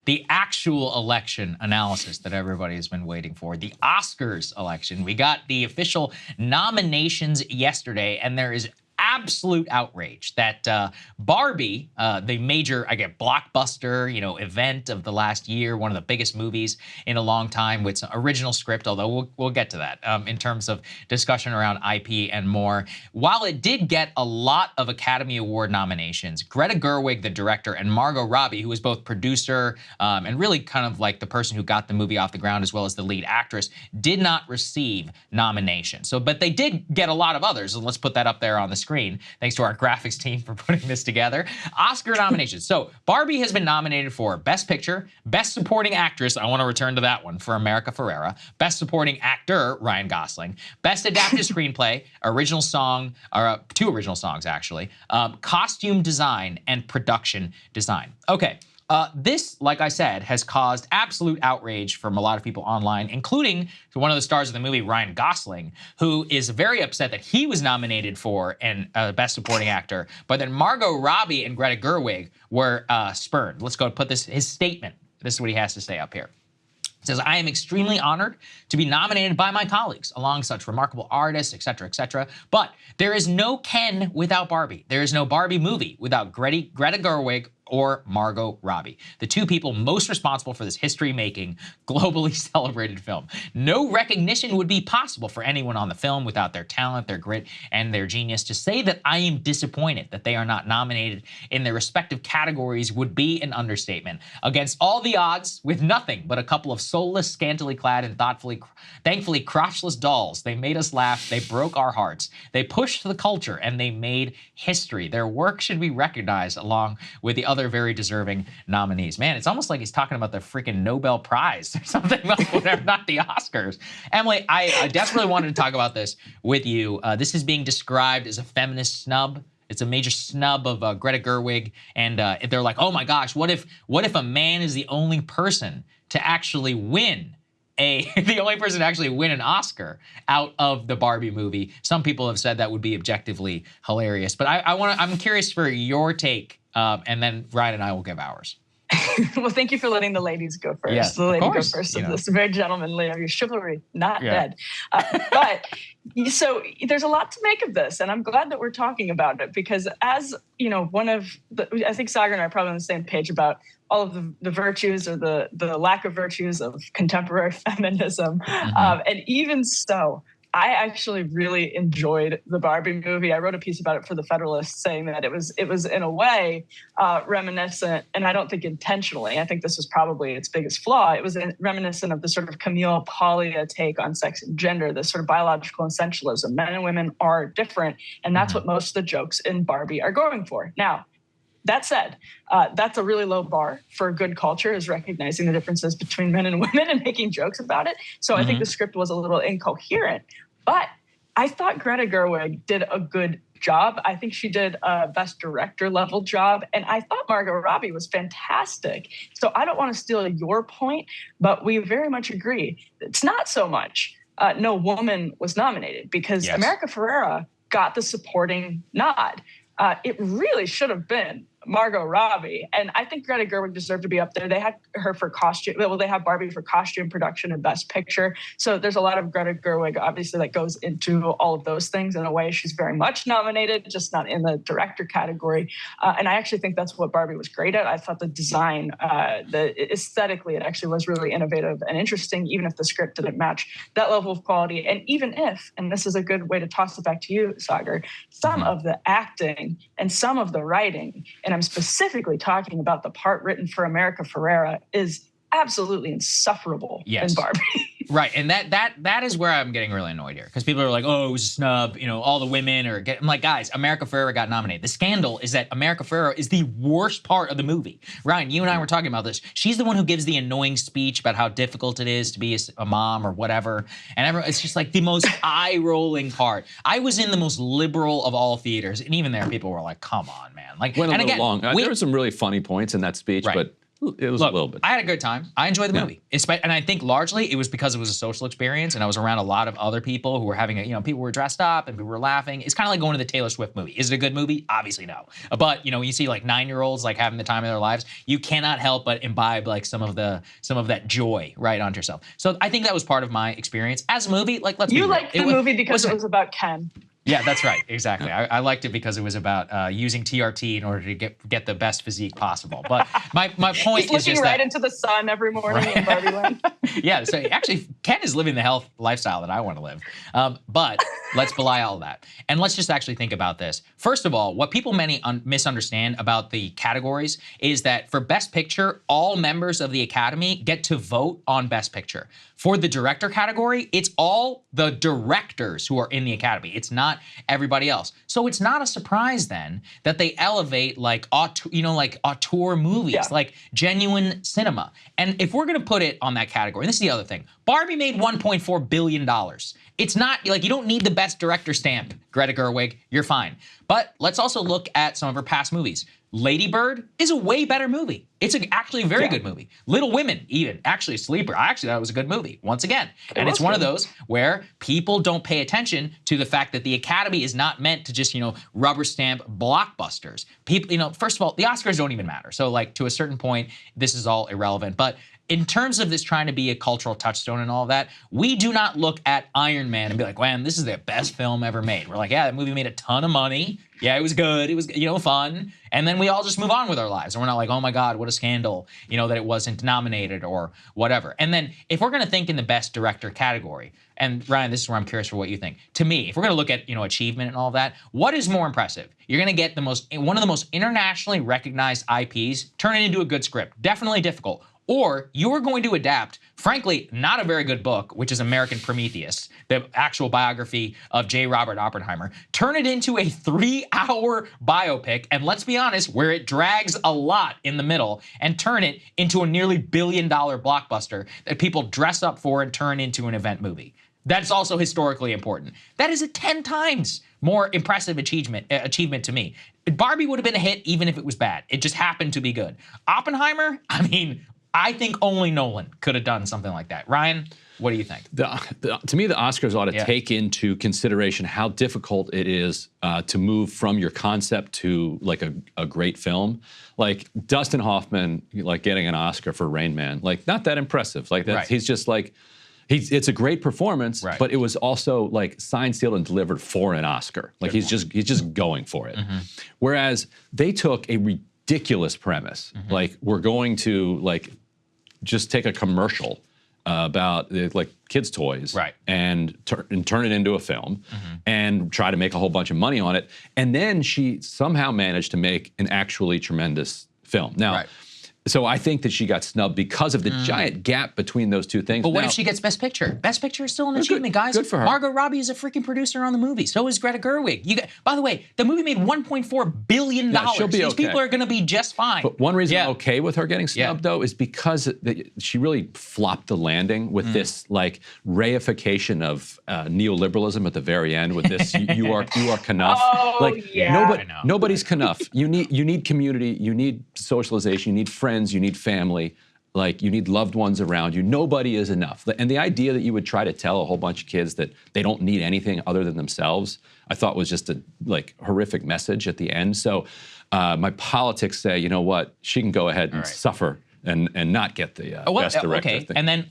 the actual election analysis that everybody has been waiting for, the Oscars election. We got the official nominations yesterday, and there is absolute outrage that Barbie, the major, blockbuster, event of the last year, one of the biggest movies in a long time with some original script, although we'll get to that in terms of discussion around IP and more. While it did get a lot of Academy Award nominations, Greta Gerwig, the director, and Margot Robbie, who was both producer and really kind of like the person who got the movie off the ground as well as the lead actress, did not receive nominations. But they did get a lot of others, and let's put that up there on the screen. Thanks to our graphics team for putting this together. Oscar nominations. So Barbie has been nominated for Best Picture, Best Supporting Actress, I want to return to that one, for America Ferrera, Best Supporting Actor, Ryan Gosling, Best Adapted Screenplay, Original Song, or 2 original songs actually, Costume Design, and Production Design. Okay. This, like I said, has caused absolute outrage from a lot of people online, including one of the stars of the movie, Ryan Gosling, who is very upset that he was nominated for Best Supporting Actor, but then Margot Robbie and Greta Gerwig were spurned. Let's go put his statement. This is what he has to say up here. It says, I am extremely honored to be nominated by my colleagues along such remarkable artists, etc., but there is no Ken without Barbie. There is no Barbie movie without Greta Gerwig or Margot Robbie, the 2 people most responsible for this history-making, globally celebrated film. No recognition would be possible for anyone on the film without their talent, their grit, and their genius. To say that I am disappointed that they are not nominated in their respective categories would be an understatement. Against all the odds, with nothing but a couple of soulless, scantily clad, and thankfully crotchless dolls, they made us laugh, they broke our hearts, they pushed the culture, and they made history. Their work should be recognized along with the other very deserving nominees. Man, it's almost like he's talking about the freaking Nobel Prize or something, like whatever, not the Oscars. Emily, I desperately wanted to talk about this with you. This is being described as a feminist snub. It's a major snub of Greta Gerwig, and they're like, oh my gosh, what if a man is the only person to actually win the only person to actually win an Oscar out of the Barbie movie? Some people have said that would be objectively hilarious, but I'm curious for your take. And then Ryan and I will give ours. Well, thank you for letting the ladies go first. Yes, the lady go first. This is very gentlemanly of your chivalry, not dead. But so there's a lot to make of this, and I'm glad that we're talking about it because, as you know, I think Saagar and I are probably on the same page about all of the virtues or the lack of virtues of contemporary feminism, and even so, I actually really enjoyed the Barbie movie. I wrote a piece about it for the Federalist saying that it was in a way reminiscent, and I don't think intentionally. I think this was probably its biggest flaw. It was reminiscent of the sort of Camille Paglia take on sex and gender, this sort of biological essentialism. Men and women are different, and that's what most of the jokes in Barbie are going for. Now, that said, that's a really low bar for good culture, is recognizing the differences between men and women and making jokes about it. So I think the script was a little incoherent. But I thought Greta Gerwig did a good job. I think she did a Best Director level job. And I thought Margot Robbie was fantastic. So I don't want to steal your point, but we very much agree. It's not so much no woman was nominated because America Ferrera got the supporting nod. It really should have been Margot Robbie. And I think Greta Gerwig deserved to be up there. They had her for costume. Well, they have Barbie for costume, production, and Best Picture. So there's a lot of Greta Gerwig, obviously, that goes into all of those things. In a way, she's very much nominated, just not in the director category. And I actually think that's what Barbie was great at. I thought the design, aesthetically, it actually was really innovative and interesting, even if the script didn't match that level of quality. And even if, and this is a good way to toss it back to you, Saagar, some of the acting and some of the writing, and I'm specifically talking about the part written for America Ferrera, is absolutely insufferable in Barbie. Right, and that is where I'm getting really annoyed here, because people are like, oh, it was a snub, you know, all the women are I'm like, guys, America Ferrera got nominated. The scandal is that America Ferrera is the worst part of the movie. Ryan, you and I were talking about this. She's the one who gives the annoying speech about how difficult it is to be a mom or whatever, and everyone, it's just like the most eye-rolling part. I was in the most liberal of all theaters, and even there, people were like, come on, man. Like, went a little long. There were some really funny points in that speech, but It was a little bit. I had a good time. I enjoyed the movie. And I think largely it was because it was a social experience and I was around a lot of other people who were having people were dressed up and people were laughing. It's kind of like going to the Taylor Swift movie. Is it a good movie? Obviously no. But, when you see like 9-year-olds like having the time of their lives, you cannot help but imbibe like some of that joy right onto yourself. So I think that was part of my experience. As a movie, like let's be real. You liked the movie because it was about Ken. Yeah, that's right. Exactly. I liked it because it was about using TRT in order to get the best physique possible. But my point He's is just looking right that, into the sun every morning in Barbie Land. yeah. So actually, Ken is living the health lifestyle that I want to live. But let's belie all of that, and let's just actually think about this. First of all, what people misunderstand about the categories is that for Best Picture, all members of the Academy get to vote on Best Picture. For the director category, it's all the directors who are in the Academy. It's not everybody else. So it's not a surprise then that they elevate like auteur movies, like genuine cinema. And if we're gonna put it on that category, and this is the other thing, Barbie made $1.4 billion. It's not like you don't need the best director stamp, Greta Gerwig, you're fine. But let's also look at some of her past movies. Lady Bird is a way better movie. It's actually a very good movie. Little Women, even, actually a sleeper. I actually thought it was a good movie, once again. And it's one of those where people don't pay attention to the fact that the Academy is not meant to just, rubber stamp blockbusters. People, first of all, the Oscars don't even matter. So like to a certain point, this is all irrelevant. But in terms of this trying to be a cultural touchstone and all of that, we do not look at Iron Man and be like, man, this is the best film ever made. We're like, yeah, that movie made a ton of money. Yeah, it was good. It was, fun. And then we all just move on with our lives. And we're not like, oh my God, what a scandal, that it wasn't nominated or whatever. And then if we're going to think in the best director category, and Ryan, this is where I'm curious for what you think. To me, if we're going to look at, achievement and all of that, what is more impressive? You're going to get one of the most internationally recognized IPs, turn it into a good script. Definitely difficult. Or you're going to adapt, frankly, not a very good book, which is American Prometheus, the actual biography of J. Robert Oppenheimer, turn it into a 3-hour biopic, and let's be honest, where it drags a lot in the middle, and turn it into a nearly billion-dollar blockbuster that people dress up for and turn into an event movie. That's also historically important. That is a 10 times more impressive achievement to me. Barbie would have been a hit even if it was bad. It just happened to be good. Oppenheimer, I think only Nolan could have done something like that. Ryan, what do you think? To me, the Oscars ought to take into consideration how difficult it is to move from your concept to like a great film. Like Dustin Hoffman, like getting an Oscar for Rain Man, like not that impressive. Like that, he's just like, it's a great performance, but it was also like signed, sealed, and delivered for an Oscar. Like he's just going for it. Whereas they took a ridiculous premise, like we're going to like just take a commercial about like kids' toys, and turn it into a film, and try to make a whole bunch of money on it, and then she somehow managed to make an actually tremendous film. Now. So I think that she got snubbed because of the giant gap between those two things. But what if she gets Best Picture? Best Picture is still an achievement, guys. Good for her. Margot Robbie is a freaking producer on the movie. So is Greta Gerwig. By the way, the movie made $1.4 billion. Yeah, she'll be These people are going to be just fine. But one reason I'm okay with her getting snubbed, though, is because she really flopped the landing with this like reification of neoliberalism at the very end with this you are Knuff. Oh, like nobody's Knuff. You need community. You need socialization. You need friends. You need family, like you need loved ones around you. Nobody is enough. And the idea that you would try to tell a whole bunch of kids that they don't need anything other than themselves, I thought was just a like horrific message at the end. So my politics say, you know what, she can go ahead and suffer and not get the best director thing. And then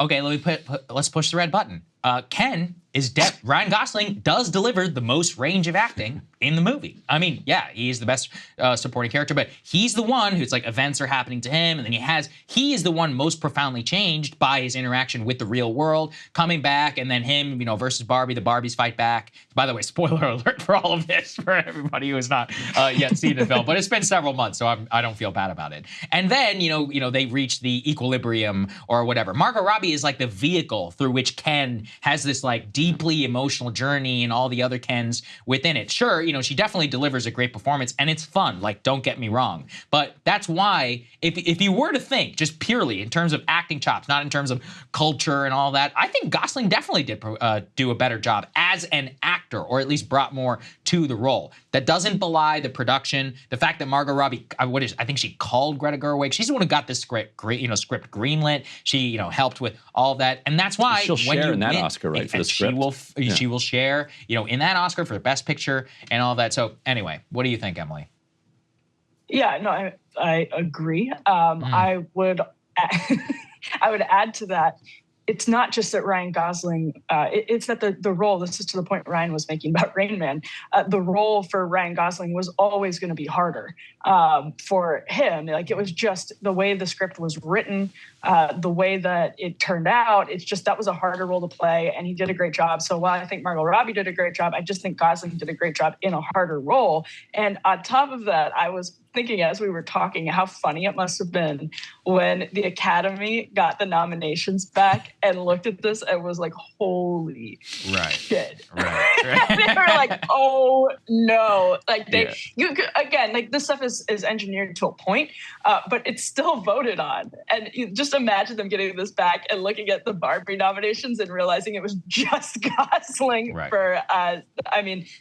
let's push the red button. Ken is Ryan Gosling does deliver the most range of acting in the movie. I mean, yeah, he's the best supporting character, but he's the one who's like events are happening to him, and then he is the one most profoundly changed by his interaction with the real world, coming back, and then him, versus Barbie, the Barbies fight back. By the way, spoiler alert for all of this for everybody who has not yet seen the film, but it's been several months, so I don't feel bad about it. And then, they reach the equilibrium or whatever. Margot Robbie is like the vehicle through which Ken has this like deeply emotional journey and all the other Kens within it. Sure, she definitely delivers a great performance and it's fun, like don't get me wrong. But that's why if you were to think just purely in terms of acting chops, not in terms of culture and all that, I think Gosling definitely did do a better job as an actor actor, or at least brought more to the role. That doesn't belie the production. The fact that Margot Robbie, I think she called Greta Gerwig. She's the one who got this script greenlit. She, helped with all of that, and that's why she'll share in that Oscar, right, for the script. She will share, in that Oscar for Best Picture and all that. So anyway, what do you think, Emily? Yeah, no, I agree. I would add to that. It's not just that Ryan Gosling, it's that the role, this is to the point Ryan was making about Rain Man, the role for Ryan Gosling was always going to be harder for him. Like, it was just the way the script was written, the way that it turned out, it's just, that was a harder role to play, and he did a great job. So while I think Margot Robbie did a great job, I just think Gosling did a great job in a harder role. And on top of that, I was thinking as we were talking how funny it must have been when the Academy got the nominations back and looked at this and was like, holy shit. Right. They were like, oh no. Like again, like this stuff is engineered to a point, but it's still voted on. And you just imagine them getting this back and looking at the Barbie nominations and realizing it was just Gosling for,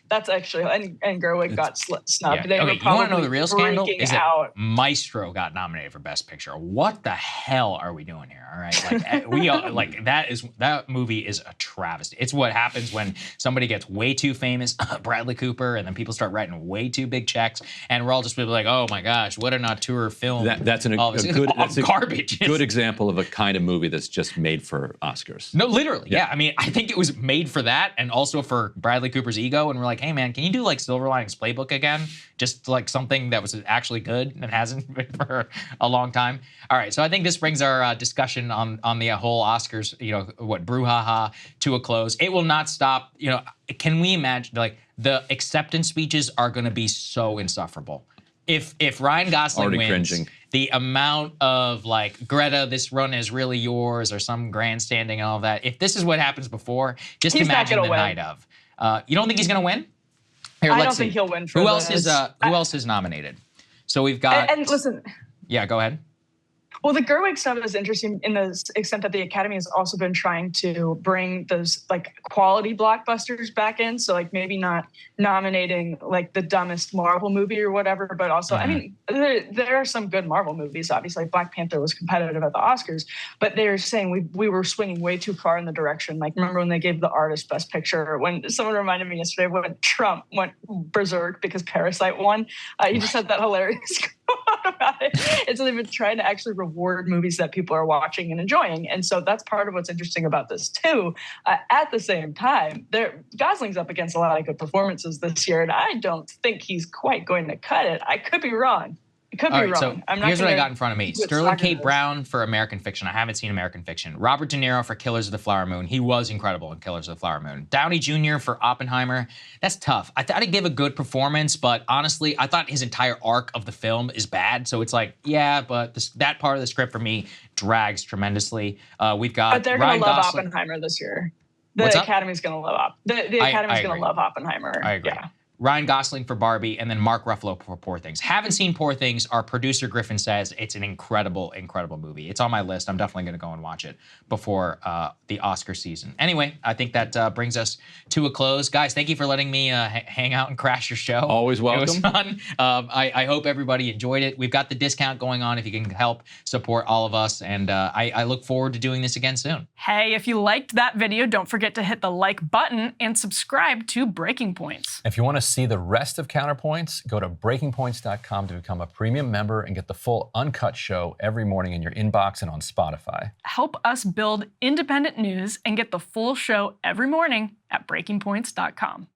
that's actually, and Gerwig got snubbed. Yeah. Okay, you want to know the real scandal? Is that Maestro got nominated for Best Picture. What the hell are we doing here? All right, like that movie is a travesty. It's what happens when somebody gets way too famous, Bradley Cooper, and then people start writing way too big checks, and we're all just like, oh my gosh, what an auteur film. That's a garbage. Good example of a kind of movie that's just made for Oscars. No, literally, yeah. I mean, I think it was made for that, and also for Bradley Cooper's ego. And we're like, hey man, can you do like Silver Linings Playbook again? Just like something that was actually good and hasn't been for a long time. All right, so I think this brings our discussion on the whole Oscars, brouhaha to a close. It will not stop. Can we imagine, like, the acceptance speeches are going to be so insufferable. If Ryan Gosling already wins, cringing. The amount of like, Greta, this run is really yours, or some grandstanding and all that. If this is what happens before, just imagine the night of. You don't think he's going to win? Here, I don't think he'll win. Who else is nominated? So we've got. And listen. Yeah, go ahead. Well, the Gerwig stuff is interesting in the extent that the Academy has also been trying to bring those like quality blockbusters back in. So like maybe not nominating like the dumbest Marvel movie or whatever, but also, I mean, there are some good Marvel movies. Obviously, like Black Panther was competitive at the Oscars, but they're saying we were swinging way too far in the direction. Like, remember when they gave the artist Best Picture? When someone reminded me yesterday when Trump went berserk because Parasite won. He just had that hilarious about it. And so they've been trying to actually reward movies that people are watching and enjoying. And so that's part of what's interesting about this too. At the same time, Gosling's up against a lot of good performances this year, and I don't think he's quite going to cut it. I could be wrong. It could be wrong. So here's what I got in front of me. Sterling K. Brown for American Fiction. I haven't seen American Fiction. Robert De Niro for Killers of the Flower Moon. He was incredible in Killers of the Flower Moon. Downey Jr. for Oppenheimer. That's tough. I thought he gave a good performance, but honestly, I thought his entire arc of the film is bad. So it's like, yeah, but that part of the script for me drags tremendously. We've got But they're going to love Oppenheimer this year. The Academy's going to love the Academy's going to love Oppenheimer. I agree. Yeah. Ryan Gosling for Barbie, and then Mark Ruffalo for Poor Things. Haven't seen Poor Things. Our producer Griffin says it's an incredible, incredible movie. It's on my list. I'm definitely going to go and watch it before the Oscar season. Anyway, I think that brings us to a close. Guys, thank you for letting me hang out and crash your show. Always welcome. It was fun. I hope everybody enjoyed it. We've got the discount going on if you can help support all of us, and I look forward to doing this again soon. Hey, if you liked that video, don't forget to hit the like button and subscribe to Breaking Points. If you want to see the rest of Counterpoints, go to breakingpoints.com to become a premium member and get the full uncut show every morning in your inbox and on Spotify. Help us build independent news and get the full show every morning at breakingpoints.com.